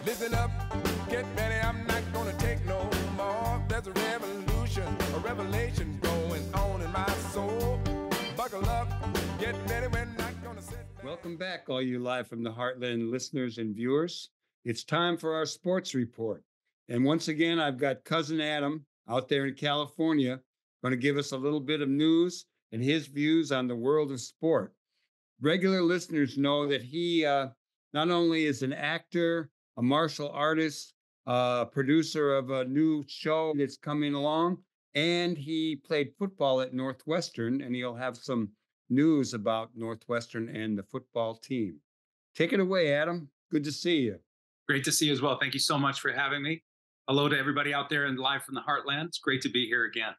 Listen up, get ready, I'm not gonna take no more. There's a revolution, a revelation going on in my soul. Buckle up, get ready, we're not gonna sit back. Welcome back, all you live from the Heartland listeners and viewers. It's time for our sports report. And once again, I've got Cousin Adam out there in California going to give us a little bit of news and his views on the world of sport. Regular listeners know that he not only is an actor, a martial artist, producer of a new show that's coming along, and he played football at Northwestern, and he'll have some news about Northwestern and the football team. Take it away, Adam. Good to see you. Great to see you as well. Thank you so much for having me. Hello to everybody out there and live from the Heartland. It's great to be here again.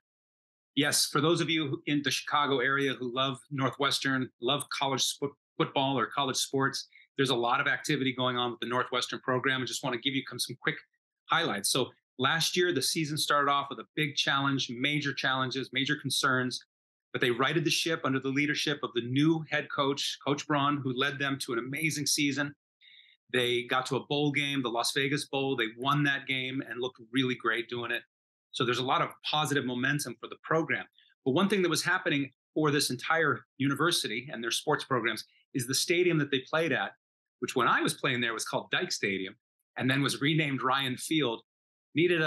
Yes, for those of you in the Chicago area who love Northwestern, love college football or college sports, there's a lot of activity going on with the Northwestern program. I just want to give you some quick highlights. So last year, the season started off with a big challenge, major challenges, major concerns, but they righted the ship under the leadership of the new head coach, Coach Braun, who led them to an amazing season. They got to a bowl game, the Las Vegas Bowl. They won that game and looked really great doing it. So there's a lot of positive momentum for the program. But one thing that was happening for this entire university and their sports programs is the stadium that they played at, which when I was playing there was called Dyke Stadium and then was renamed Ryan Field, needed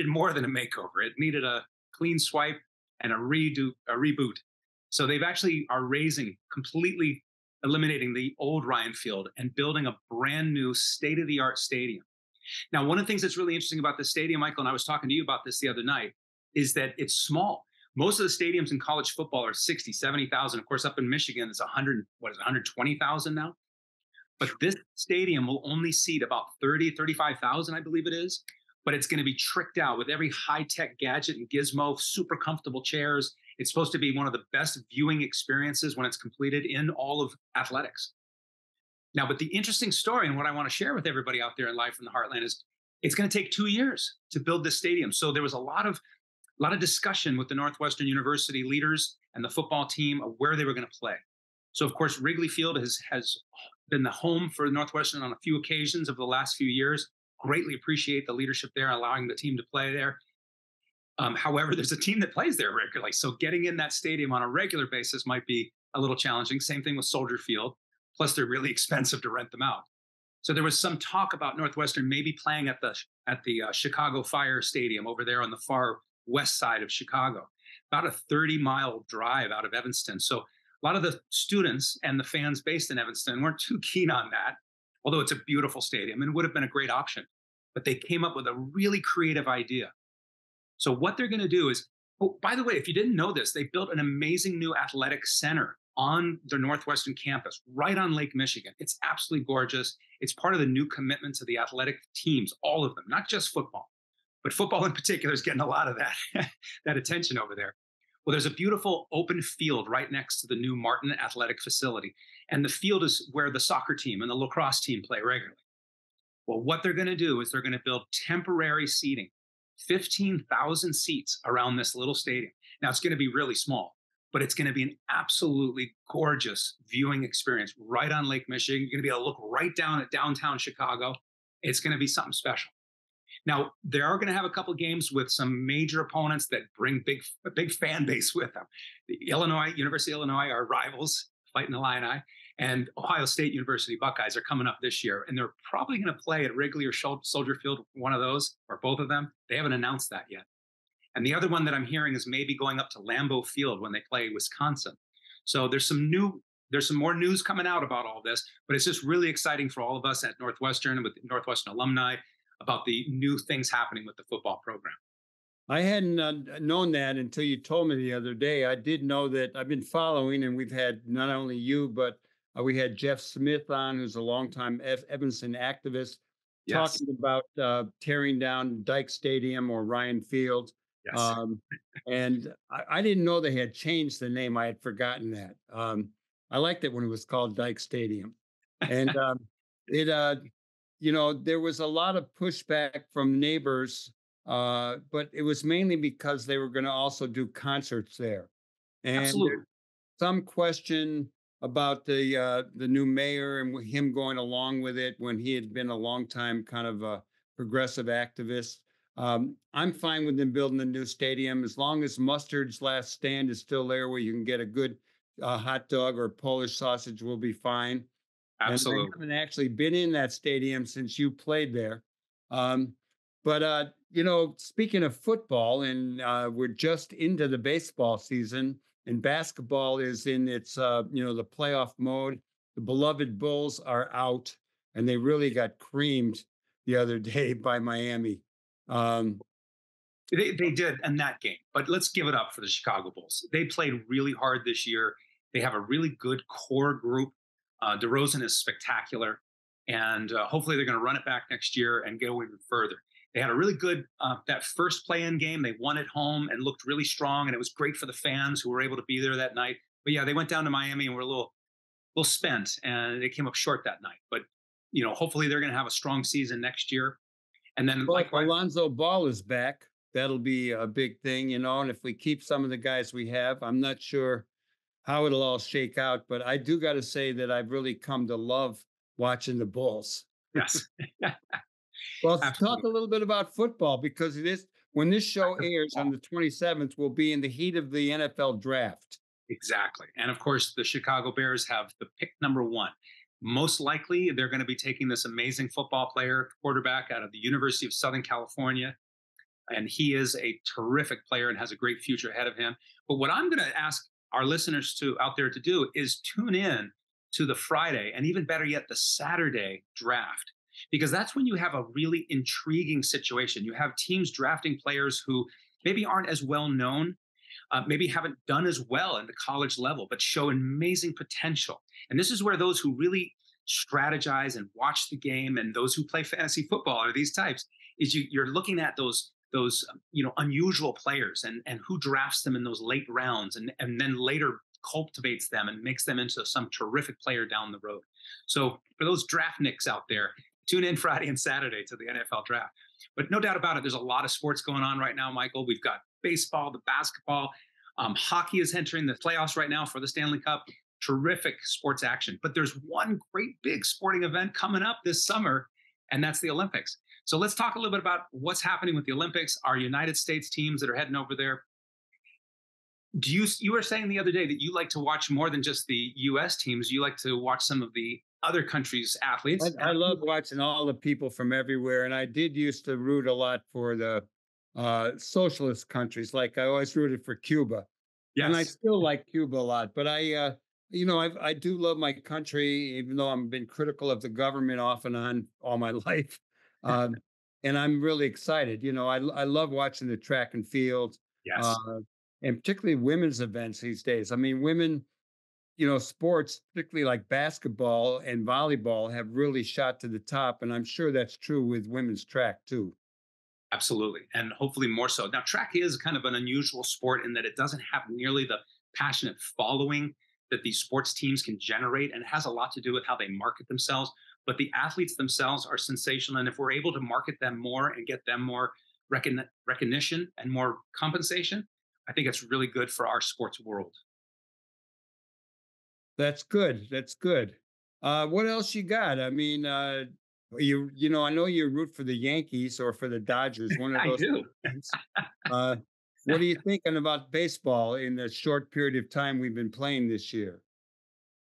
more than a makeover. It needed a clean swipe and a reboot. So they've actually are completely eliminating the old Ryan Field and building a brand new state-of-the-art stadium. Now, one of the things that's really interesting about this stadium, Michael, and I was talking to you about this the other night, is that it's small. Most of the stadiums in college football are 60, 70,000. Of course, up in Michigan, it's 120,000 now. But this stadium will only seat about 30, 35,000, I believe it is. But it's going to be tricked out with every high-tech gadget and gizmo, super comfortable chairs. It's supposed to be one of the best viewing experiences when it's completed in all of athletics. Now, but the interesting story and what I want to share with everybody out there in Live from the Heartland is it's going to take 2 years to build this stadium. So there was a lot of discussion with the Northwestern University leaders and the football team of where they were going to play. So, of course, Wrigley Field has been the home for Northwestern on a few occasions over the last few years. Greatly appreciate the leadership there, allowing the team to play there. However, there's a team that plays there regularly. So getting in that stadium on a regular basis might be a little challenging. Same thing with Soldier Field. Plus, they're really expensive to rent them out. So there was some talk about Northwestern maybe playing at the Chicago Fire Stadium over there on the far west side of Chicago, about a 30-mile drive out of Evanston. So a lot of the students and the fans based in Evanston weren't too keen on that, although it's a beautiful stadium and would have been a great option. But they came up with a really creative idea. So what they're going to do is, oh, by the way, if you didn't know this, they built an amazing new athletic center on the Northwestern campus, right on Lake Michigan. It's absolutely gorgeous. It's part of the new commitment to the athletic teams, all of them, not just football, but football in particular is getting a lot of that, that attention over there. Well, there's a beautiful open field right next to the new Martin Athletic Facility. And the field is where the soccer team and the lacrosse team play regularly. Well, what they're going to do is they're going to build temporary seating, 15,000 seats around this little stadium. Now, it's going to be really small, but it's going to be an absolutely gorgeous viewing experience right on Lake Michigan. You're going to be able to look right down at downtown Chicago. It's going to be something special. Now, they are going to have a couple of games with some major opponents that bring a big fan base with them. The University of Illinois, our rivals, Fighting Illini, and Ohio State University Buckeyes are coming up this year. And they're probably going to play at Wrigley or Soldier Field, one of those, or both of them. They haven't announced that yet. And the other one that I'm hearing is maybe going up to Lambeau Field when they play Wisconsin. So there's some more news coming out about all this, but it's just really exciting for all of us at Northwestern and with Northwestern alumni about the new things happening with the football program. I hadn't known that until you told me the other day. I did know that. I've been following, and we've had not only you, but we had Jeff Smith on, who's a longtime Evanston activist, Yes. talking about tearing down Dyke Stadium or Ryan Field. Yes. And I didn't know they had changed the name. I had forgotten that. I liked it when it was called Dyke Stadium. And there was a lot of pushback from neighbors, but it was mainly because they were going to also do concerts there. And Absolutely. some question about the new mayor and him going along with it when he had been a long time kind of a progressive activist. I'm fine with them building a new stadium as long as Mustard's last stand is still there, where you can get a good hot dog or Polish sausage. Will be fine. And I Absolutely. haven't actually been in that stadium since you played there. Um, but speaking of football, and we're just into the baseball season, and basketball is in its the playoff mode. The beloved Bulls are out, and they really got creamed the other day by Miami. Um, They did in that game, but let's give it up for the Chicago Bulls. They played really hard this year. They have a really good core group. DeRozan is spectacular, and hopefully they're going to run it back next year and go even further. They had a really good that first play-in game. They won at home and looked really strong, and it was great for the fans who were able to be there that night. But yeah, they went down to Miami and were a little spent, and they came up short that night. But hopefully they're going to have a strong season next year. And then well, if likewise, Alonzo Ball is back, that'll be a big thing, and if we keep some of the guys we have, I'm not sure how it'll all shake out. But I do got to say that I've really come to love watching the Bulls. yes, Well, let's talk a absolutely. little bit about football because when this show airs on the 27th, we'll be in the heat of the NFL draft. Exactly. And of course, the Chicago Bears have the pick number one. Most likely, they're going to be taking this amazing football player, quarterback out of the University of Southern California. And he is a terrific player and has a great future ahead of him. But what I'm going to ask our listeners to out there to do is tune in to the Friday and even better yet, the Saturday draft, because that's when you have a really intriguing situation. You have teams drafting players who maybe aren't as well known, maybe haven't done as well in the college level, but show amazing potential. And this is where those who really strategize and watch the game and those who play fantasy football are these types is you're looking at those unusual players and who drafts them in those late rounds and then later cultivates them and makes them into some terrific player down the road. So for those draft nicks out there, tune in Friday and Saturday to the NFL draft. But no doubt about it, there's a lot of sports going on right now, Michael. We've got baseball, the basketball, hockey is entering the playoffs right now for the Stanley Cup. Terrific sports action. But there's one great big sporting event coming up this summer, and that's the Olympics. So let's talk a little bit about what's happening with the Olympics, our United States teams that are heading over there. You were saying the other day that you like to watch more than just the U.S. teams. You like to watch some of the other countries' athletes. I love watching all the people from everywhere, and I did used to root a lot for the socialist countries. Like I always rooted for Cuba, and I Yes, still like Cuba a lot. But I do love my country, even though I've been critical of the government off and on all my life. Um, and I'm really excited. I love watching the track and field, uh, yes. and particularly women's events these days. I mean, women, sports, particularly like basketball and volleyball, have really shot to the top. And I'm sure that's true with women's track too. Absolutely. And hopefully more so. Now, track is kind of an unusual sport in that it doesn't have nearly the passionate following that these sports teams can generate. And it has a lot to do with how they market themselves. But the athletes themselves are sensational. And if we're able to market them more and get them more recognition and more compensation, I think it's really good for our sports world. That's good. That's good. What else you got? I mean, I know you root for the Yankees or for the Dodgers, one of I those do. teams. Uh, what are you thinking about baseball in the short period of time we've been playing this year?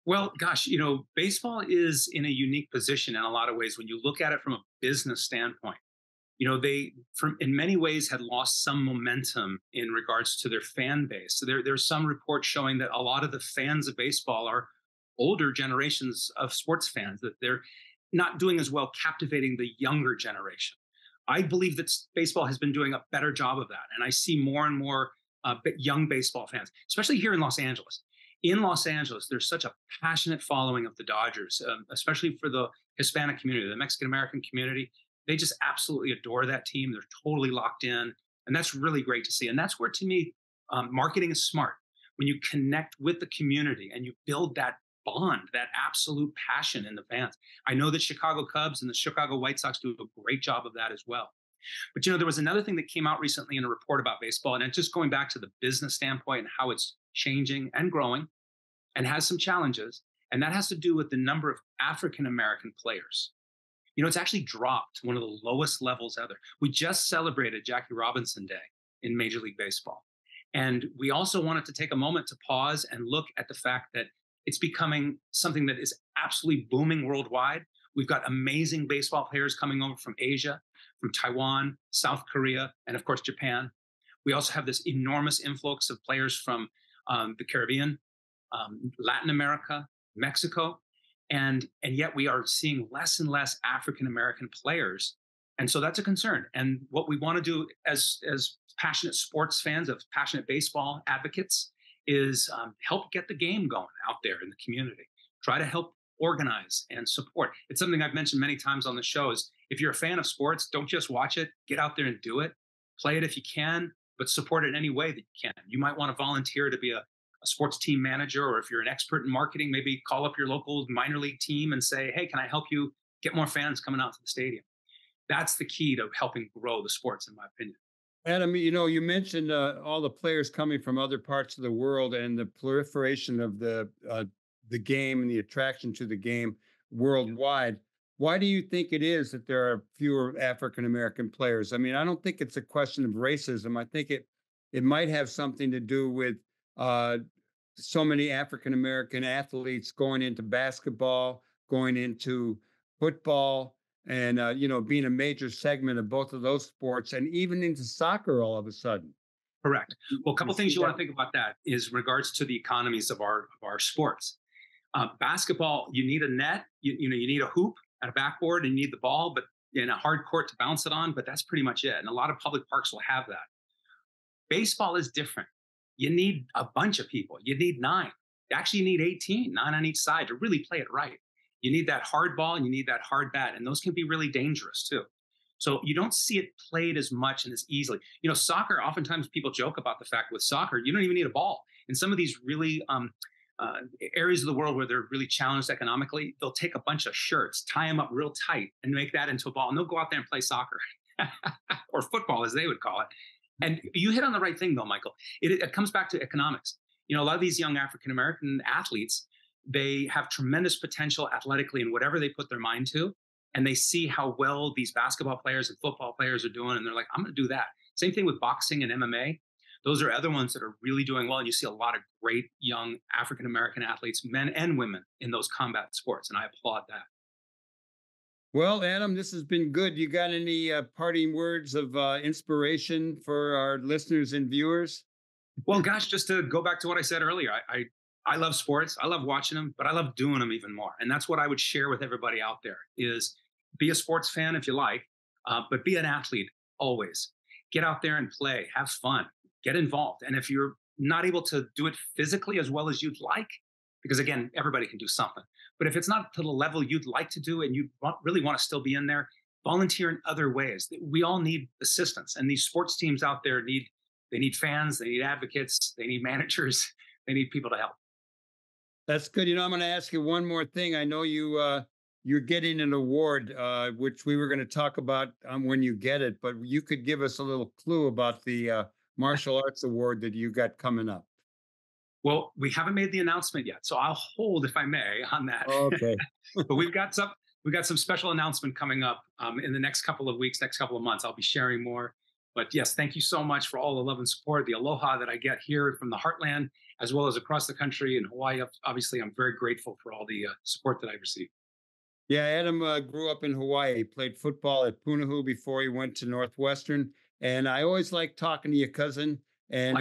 Well, gosh, baseball is in a unique position in a lot of ways when you look at it from a business standpoint. They from in many ways had lost some momentum in regards to their fan base. So there's some reports showing that a lot of the fans of baseball are older generations of sports fans, that they're not doing as well captivating the younger generation. I believe that baseball has been doing a better job of that. And I see more and more young baseball fans, especially here in Los Angeles. In Los Angeles, there's such a passionate following of the Dodgers, especially for the Hispanic community, the Mexican American community. They just absolutely adore that team. They're totally locked in. And that's really great to see. And that's where, to me, marketing is smart. When you connect with the community and you build that bond, that absolute passion in the fans. I know that Chicago Cubs and the Chicago White Sox do a great job of that as well. But there was another thing that came out recently in a report about baseball, and it's just going back to the business standpoint and how it's changing and growing. and has some challenges. And that has to do with the number of African American players. It's actually dropped one of the lowest levels ever. We just celebrated Jackie Robinson Day in Major League Baseball. And we also wanted to take a moment to pause and look at the fact that it's becoming something that is absolutely booming worldwide. We've got amazing baseball players coming over from Asia, from Taiwan, South Korea, and of course, Japan. We also have this enormous influx of players from the Caribbean, Latin America, Mexico. And yet we are seeing less and less African American players. And so that's a concern. And what we want to do as passionate sports fans, of passionate baseball advocates, is help get the game going out there in the community. Try to help organize and support. It's something I've mentioned many times on the show is if you're a fan of sports, don't just watch it, get out there and do it. Play it if you can, but support it any way that you can. You might want to volunteer to be a sports team manager, or if you're an expert in marketing, maybe call up your local minor league team and say, hey, can I help you get more fans coming out to the stadium? That's the key to helping grow the sports, in my opinion. Adam, you mentioned all the players coming from other parts of the world and the proliferation of the game and the attraction to the game worldwide. Why do you think it is that there are fewer African American players? I mean, I don't think it's a question of racism. I think it might have something to do with so many African American athletes going into basketball, going into football, and being a major segment of both of those sports, and even into soccer all of a sudden. Correct. Well, a couple of things you want to think about that is regards to the economies of our sports. Basketball, you need a net, you need a hoop and a backboard, and you need the ball, but in a hard court to bounce it on. But that's pretty much it. And a lot of public parks will have that. Baseball is different. You need a bunch of people. You need 9. Actually, you need 18, 9 on each side to really play it right. You need that hard ball and you need that hard bat. And those can be really dangerous too. So you don't see it played as much and as easily. Soccer, oftentimes people joke about the fact with soccer, you don't even need a ball. In some of these really areas of the world where they're really challenged economically, they'll take a bunch of shirts, tie them up real tight, and make that into a ball. And they'll go out there and play soccer or football, as they would call it. And you hit on the right thing, though, Michael. It comes back to economics. A lot of these young African-American athletes, they have tremendous potential athletically in whatever they put their mind to. And they see how well these basketball players and football players are doing. And they're like, I'm going to do that. Same thing with boxing and MMA. Those are other ones that are really doing well. And you see a lot of great young African-American athletes, men and women, in those combat sports. And I applaud that. Well, Adam, this has been good. You got any parting words of inspiration for our listeners and viewers? Well, gosh, just to go back to what I said earlier, I love sports. I love watching them, but I love doing them even more. And that's what I would share with everybody out there is be a sports fan if you like, but be an athlete always. Get out there and play, have fun, get involved. And if you're not able to do it physically as well as you'd like, because again, everybody can do something. But if it's not to the level you'd like to do and you really want to still be in there, volunteer in other ways. We all need assistance. And these sports teams out there need fans, they need advocates, they need managers, they need people to help. That's good. I'm going to ask you one more thing. I know you're getting an award, which we were going to talk about when you get it, but you could give us a little clue about the martial arts award that you got coming up. Well, we haven't made the announcement yet, so I'll hold, if I may, on that. Okay. But we've got some special announcement coming up in the next couple of weeks, next couple of months. I'll be sharing more. But yes, thank you so much for all the love and support, the aloha that I get here from the Heartland, as well as across the country and Hawaii. Obviously, I'm very grateful for all the support that I received. Yeah, Adam grew up in Hawaii, played football at Punahou before he went to Northwestern. And I always like talking to your cousin. And